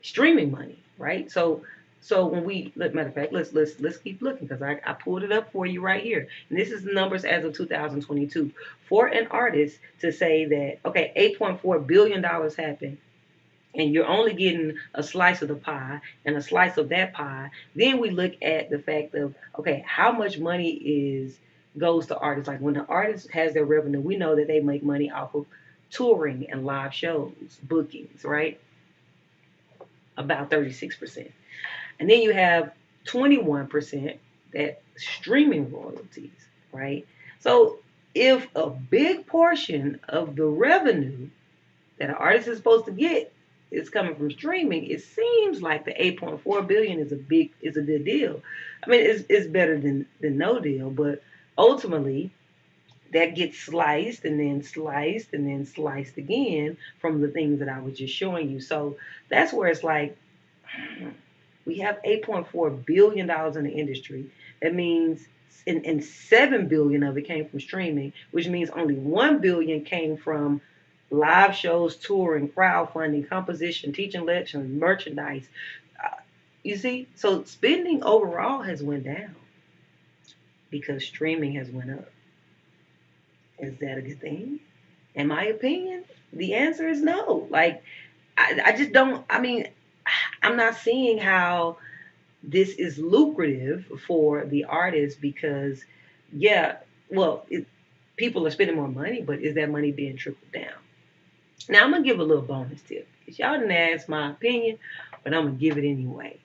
streaming money, right? So when matter of fact, let's keep looking because I pulled it up for you right here, and this is the numbers as of 2022 for an artist to say that okay, $8.4 billion happened, and you're only getting a slice of the pie and a slice of that pie. Then we look at the fact of okay, how much money goes to artists. Like when the artist has their revenue, we know that they make money off of touring and live shows, bookings, right? About 36%. And then you have 21% that streaming royalties, right? So if a big portion of the revenue that an artist is supposed to get is coming from streaming, it seems like the 8.4 billion is a good deal. I mean, it's better than no deal, but ultimately that gets sliced and then sliced and then sliced again from the things that I was just showing you. So that's where it's like we have $8.4 billion in the industry. That means and 7 billion of it came from streaming, which means only 1 billion came from live shows, touring, crowdfunding, composition, teaching lectures, merchandise. You see, so spending overall has went down because streaming has went up. Is that a good thing? In my opinion, the answer is no. Like, I just don't. I mean, I'm not seeing how this is lucrative for the artist because, yeah, well, people are spending more money, but is that money being trickled down? Now, I'm going to give a little bonus tip. Y'all didn't ask my opinion, but I'm going to give it anyway.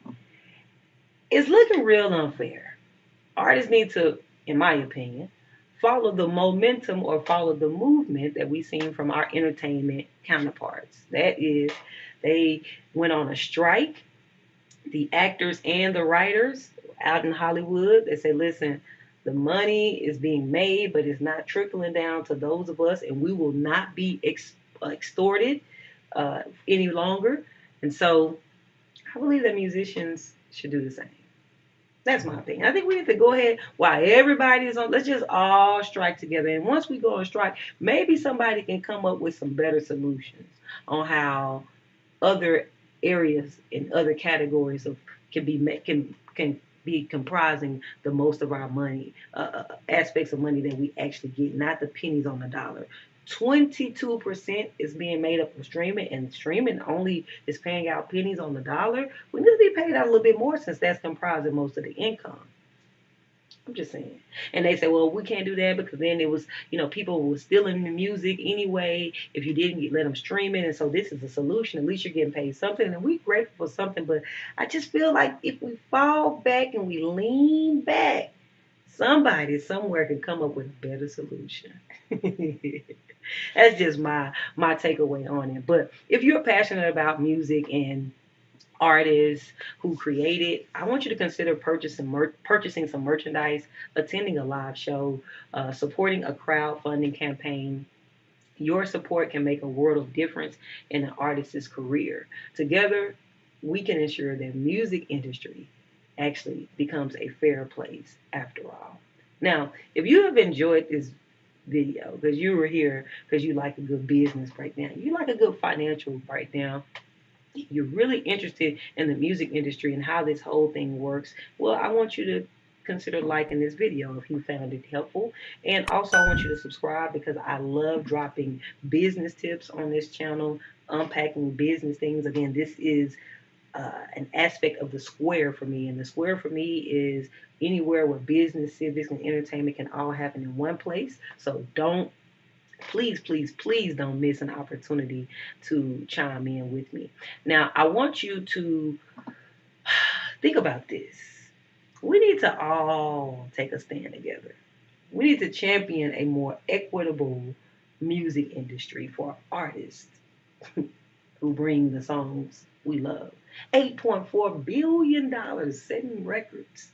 It's looking real unfair. Artists need to, in my opinion, follow the momentum or follow the movement that we've seen from our entertainment counterparts. That is, they went on a strike. The actors and the writers out in Hollywood, they say, listen, the money is being made, but it's not trickling down to those of us, and we will not be extorted any longer. And so I believe that musicians should do the same. That's my opinion. I think we need to go ahead while everybody is on. Let's just all strike together. And once we go on strike, maybe somebody can come up with some better solutions on how other areas and other categories of can be comprising the most of our money, aspects of money that we actually get, not the pennies on the dollar. 22% is being made up of streaming, and streaming only is paying out pennies on the dollar. We need to be paid out a little bit more since that's comprising most of the income. I'm just saying. And they say, well, we can't do that because then it was, people were stealing the music anyway if you didn't let them stream it. And so this is a solution. At least you're getting paid something. And we're grateful for something. But I just feel like if we fall back and we lean back, somebody somewhere can come up with a better solution. That's just my takeaway on it. But if you're passionate about music and artists who create it, I want you to consider purchasing some merchandise, attending a live show, supporting a crowdfunding campaign. Your support can make a world of difference in an artist's career. Together, we can ensure that music industry actually becomes a fair place after all. Now, if you have enjoyed this video because you were here because you like a good business breakdown, you like a good financial breakdown, you're really interested in the music industry and how this whole thing works, well, I want you to consider liking this video if you found it helpful. And also, I want you to subscribe because I love dropping business tips on this channel, unpacking business things. Again, this is an aspect of the square for me. And the square for me is anywhere where business, civics, and entertainment can all happen in one place. So please, please, please don't miss an opportunity to chime in with me. Now, I want you to think about this. We need to all take a stand together. We need to champion a more equitable music industry for artists who bring the songs we love. $8.4 billion setting records,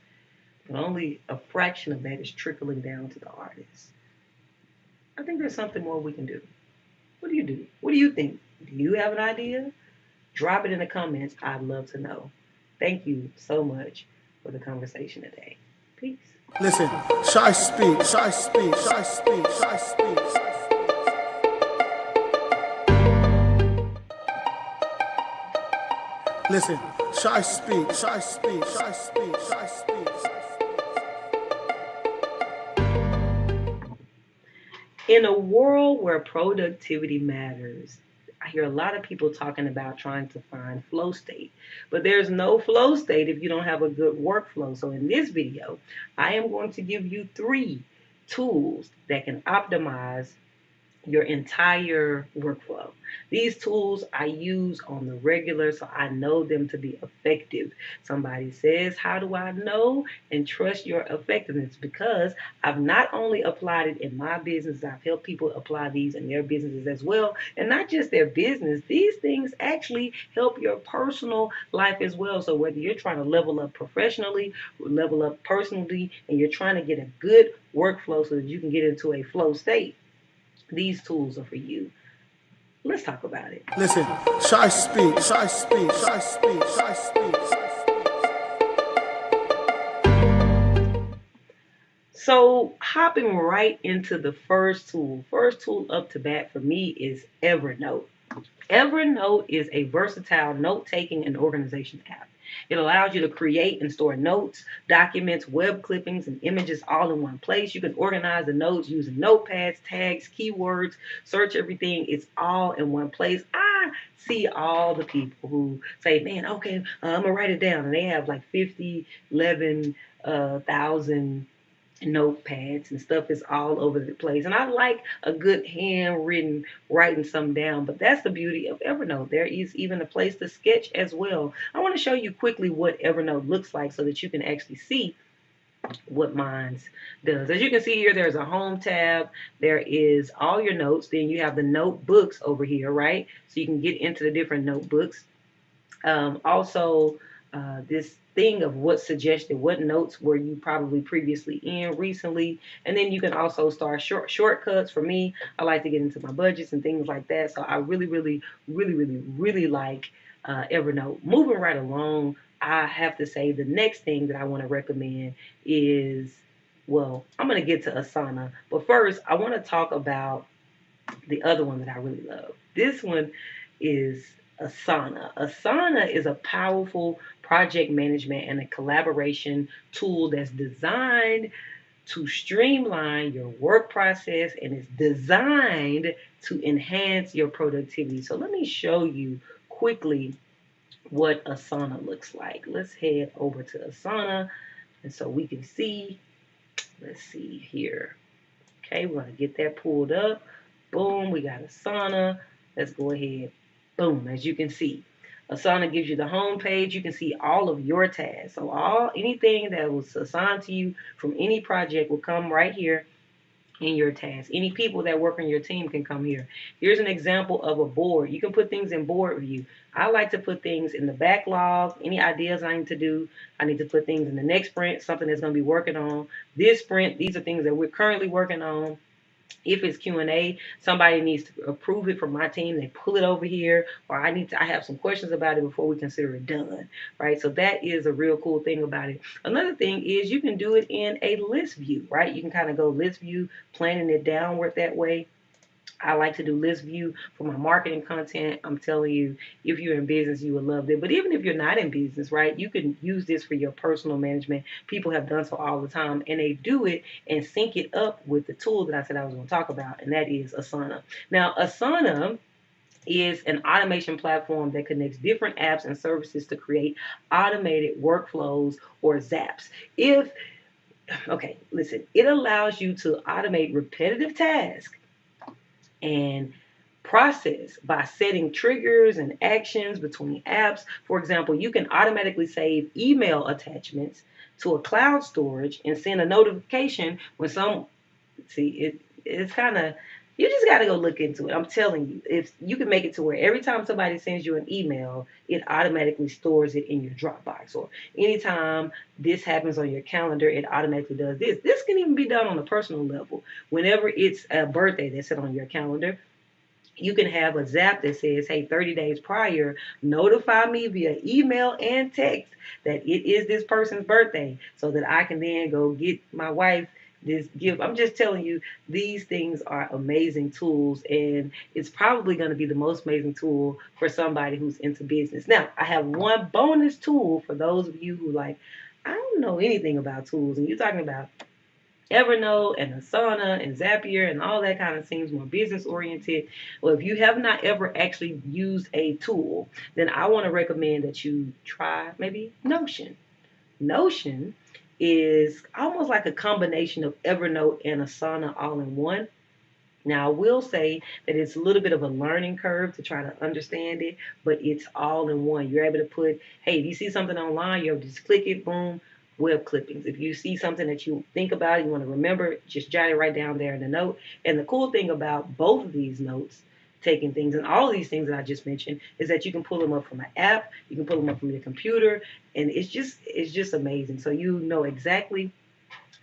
but only a fraction of that is trickling down to the artists. I think there's something more we can do. What do you do? What do you think? Do you have an idea? Drop it in the comments. I'd love to know. Thank you so much for the conversation today. Peace. Listen, ShySpeaks, ShySpeaks, ShySpeaks, ShySpeaks. Listen, ShySpeaks, ShySpeaks, ShySpeaks, ShySpeaks. In a world where productivity matters, I hear a lot of people talking about trying to find flow state, but there's no flow state if you don't have a good workflow. So in this video, I am going to give you 3 tools that can optimize your entire workflow. These tools I use on the regular, so I know them to be effective. Somebody says, how do I know and trust your effectiveness? Because I've not only applied it in my business, I've helped people apply these in their businesses as well. And not just their business, these things actually help your personal life as well. So whether you're trying to level up professionally, level up personally, and you're trying to get a good workflow so that you can get into a flow state, these tools are for you. Let's talk about it. Listen, ShySpeaks, ShySpeaks, ShySpeaks, ShySpeaks. So, hopping right into the first tool up to bat for me is Evernote. Evernote is a versatile note-taking and organization app. It allows you to create and store notes, documents, web clippings, and images all in one place. You can organize the notes using notepads, tags, keywords, search everything. It's all in one place. I see all the people who say, man, okay, I'm going to write it down. And they have like 50, 11,000 notepads and stuff is all over the place. And I like a good handwritten writing something down, but that's the beauty of Evernote. There is even a place to sketch as well. I want to show you quickly what Evernote looks like so that you can actually see what mine does. As you can see here, there's a home tab. There is all your notes. Then you have the notebooks over here, right? So you can get into the different notebooks. Also, this thing of what suggested, what notes were you probably previously in recently, and then you can also start shortcuts. For me, I like to get into my budgets and things like that, so I really like Evernote. Moving right along, I have to say the next thing that I want to recommend is, well, I'm going to get to Asana, but first I want to talk about the other one that I really love. This one is Asana. Asana is a powerful project management and a collaboration tool that's designed to streamline your work process and is designed to enhance your productivity. So let me show you quickly what Asana looks like. Let's head over to Asana and so we can see. Let's see here. Okay, we're going to get that pulled up. Boom, we got Asana. Let's go ahead. Boom, as you can see. Asana gives you the home page. You can see all of your tasks. So anything that was assigned to you from any project will come right here in your task. Any people that work on your team can come here. Here's an example of a board. You can put things in board view. I like to put things in the backlog, any ideas I need to do. I need to put things in the next sprint, something that's going to be working on. This sprint, these are things that we're currently working on. If it's Q&A, somebody needs to approve it from my team. They pull it over here, or I have some questions about it before we consider it done, right? So that is a real cool thing about it. Another thing is you can do it in a list view, right? You can kind of go list view, planning it downward that way. I like to do list view for my marketing content. I'm telling you, if you're in business, you would love it. But even if you're not in business, right, you can use this for your personal management. People have done so all the time, and they do it and sync it up with the tool that I said I was going to talk about, and that is Asana. Now, Asana is an automation platform that connects different apps and services to create automated workflows or zaps. It allows you to automate repetitive tasks and process by setting triggers and actions between apps. For example, you can automatically save email attachments to a cloud storage and send a notification when it's kind of, you just got to go look into it. I'm telling you, if you can make it to where every time somebody sends you an email, it automatically stores it in your Dropbox, or anytime this happens on your calendar, it automatically does this. This can even be done on a personal level. Whenever it's a birthday that's set on your calendar, you can have a zap that says, hey, 30 days prior, notify me via email and text that it is this person's birthday so that I can then go get my wife this gift. I'm just telling you, these things are amazing tools, and it's probably going to be the most amazing tool for somebody who's into business. Now, I have one bonus tool for those of you who I don't know anything about tools, and you're talking about Evernote and Asana and Zapier and all that kind of seems more business oriented. Well, if you have not ever actually used a tool, then I want to recommend that you try maybe Notion. Notion is almost like a combination of Evernote and Asana all in one. Now, I will say that it's a little bit of a learning curve to try to understand it, but it's all in one. You're able to put, hey, if you see something online, you'll just click it, boom, web clippings. If you see something that you think about, you want to remember, just jot it right down there in the note. And the cool thing about both of these notes, taking things and all of these things that I just mentioned, is that you can pull them up from an app, you can pull them up from your computer, and it's just amazing. So you know exactly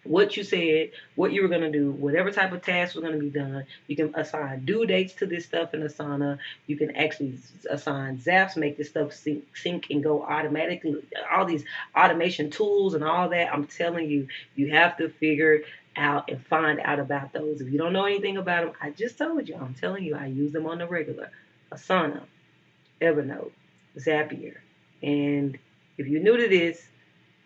what you said, what you were going to do, whatever type of task was going to be done. You can assign due dates to this stuff in Asana. You can actually assign zaps, make this stuff sync and go automatically. All these automation tools and all that. I'm telling you, you have to figure out and find out about those. If you don't know anything about them, I just told you. I'm telling you, I use them on the regular. Asana, Evernote, Zapier. And if you're new to this,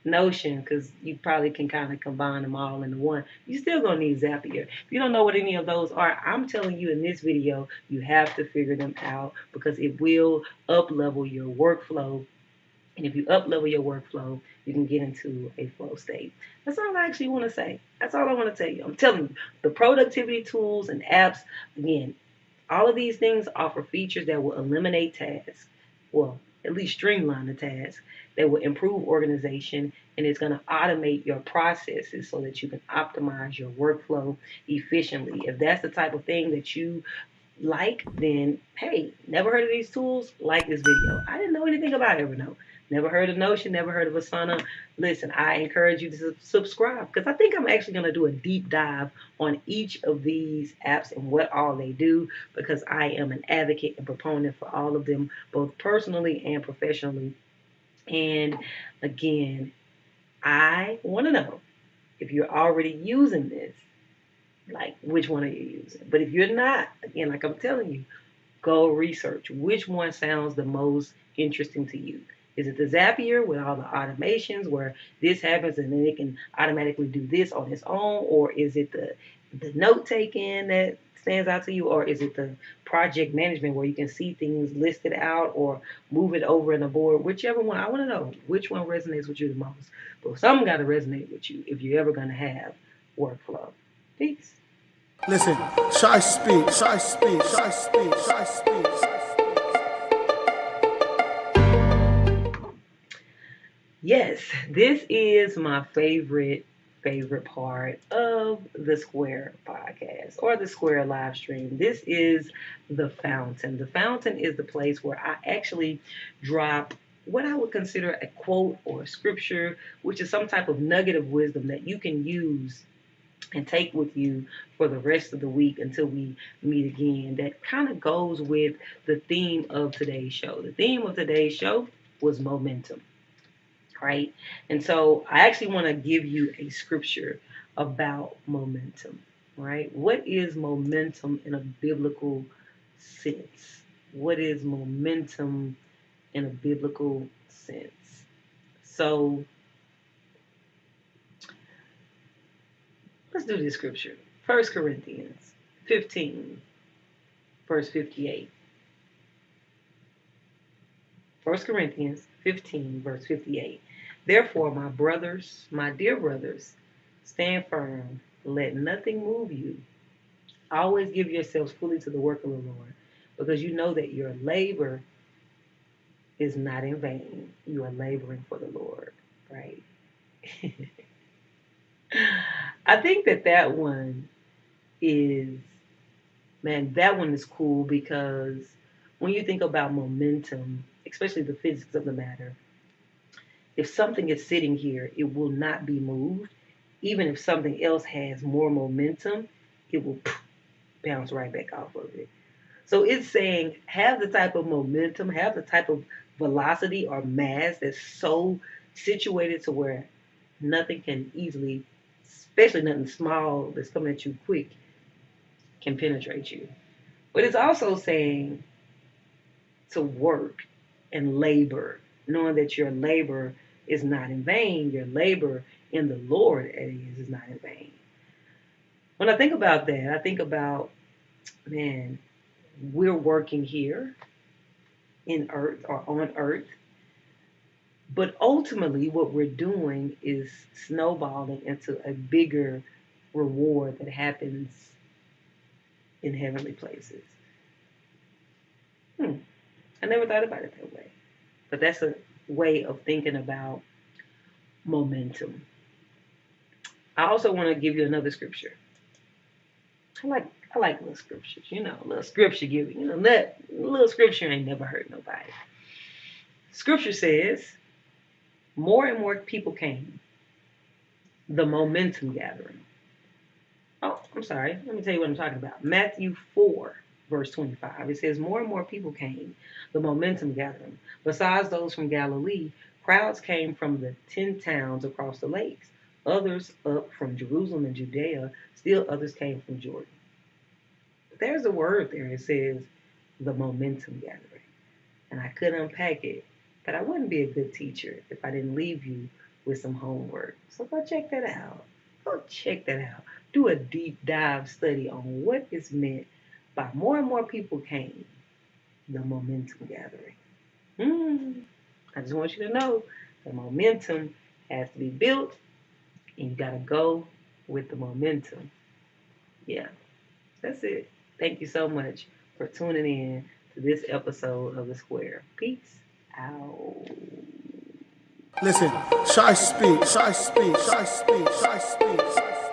Notion, because you probably can kind of combine them all into one. You still gonna need Zapier. If you don't know what any of those are, I'm telling you in this video, you have to figure them out because it will up level your workflow. And if you up level your workflow, you can get into a flow state. That's all I actually want to say. That's all I want to tell you. I'm telling you, the productivity tools and apps, again, all of these things offer features that will eliminate tasks, well, at least streamline the tasks, that will improve organization, and it's going to automate your processes so that you can optimize your workflow efficiently. If that's the type of thing that you like, then hey, never heard of these tools? Like this video. I didn't know anything about Evernote. Never heard of Notion, never heard of Asana. Listen, I encourage you to subscribe because I think I'm actually going to do a deep dive on each of these apps and what all they do because I am an advocate and proponent for all of them, both personally and professionally. And again, I want to know if you're already using this, like which one are you using? But if you're not, again, like I'm telling you, go research which one sounds the most interesting to you. Is it the Zapier with all the automations where this happens and then it can automatically do this on its own? Or is it the note taking that stands out to you? Or is it the project management where you can see things listed out or move it over in a board? Whichever one, I want to know which one resonates with you the most. But something got to resonate with you if you're ever going to have workflow. Peace. Listen, ShySpeaks, ShySpeaks, ShySpeaks, ShySpeaks. Yes, this is my favorite part of the Square podcast or the Square live stream. This is the fountain. The fountain is the place where I actually drop what I would consider a quote or a scripture, which is some type of nugget of wisdom that you can use and take with you for the rest of the week until we meet again. That kind of goes with the theme of today's show. The theme of today's show was momentum, right? And so I actually want to give you a scripture about momentum, right? What is momentum in a biblical sense? What is momentum in a biblical sense? So let's do this scripture. 1 Corinthians 15, verse 58. 1 Corinthians 15, verse 58. Therefore, my brothers, my dear brothers, stand firm. Let nothing move you. Always give yourselves fully to the work of the Lord, because you know that your labor is not in vain. You are laboring for the Lord, right? I think that one is, man, that one is cool because when you think about momentum, especially the physics of the matter, if something is sitting here, it will not be moved. Even if something else has more momentum, it will bounce right back off of it. So it's saying have the type of momentum, have the type of velocity or mass that's so situated to where nothing can easily, especially nothing small that's coming at you quick, can penetrate you. But it's also saying to work and labor, knowing that your labor is not in vain. Your labor in the Lord is not in vain. When I think about that, I think about, man, we're working here in earth or on earth, but ultimately what we're doing is snowballing into a bigger reward that happens in heavenly places. I never thought about it that way. But that's a way of thinking about momentum. I also want to give you another scripture. I like little scriptures, little scripture giving. That little scripture ain't never hurt nobody. Scripture says, more and more people came. The momentum gathering. Oh, I'm sorry. Let me tell you what I'm talking about. Matthew 4, verse 25. It says, more and more people came. The momentum gathering. Besides those from Galilee, crowds came from the 10 towns across the lakes. Others up from Jerusalem and Judea. Still others came from Jordan. There's a word there. It says the momentum gathering. And I could unpack it, but I wouldn't be a good teacher if I didn't leave you with some homework. So go check that out. Go check that out. Do a deep dive study on what is meant by more and more people came. The momentum gathering. I just want you to know the momentum has to be built, and you got to go with the momentum. Yeah, that's it. Thank you so much for tuning in to this episode of The Square. Peace out. Listen, ShySpeaks, ShySpeaks, ShySpeaks, ShySpeaks.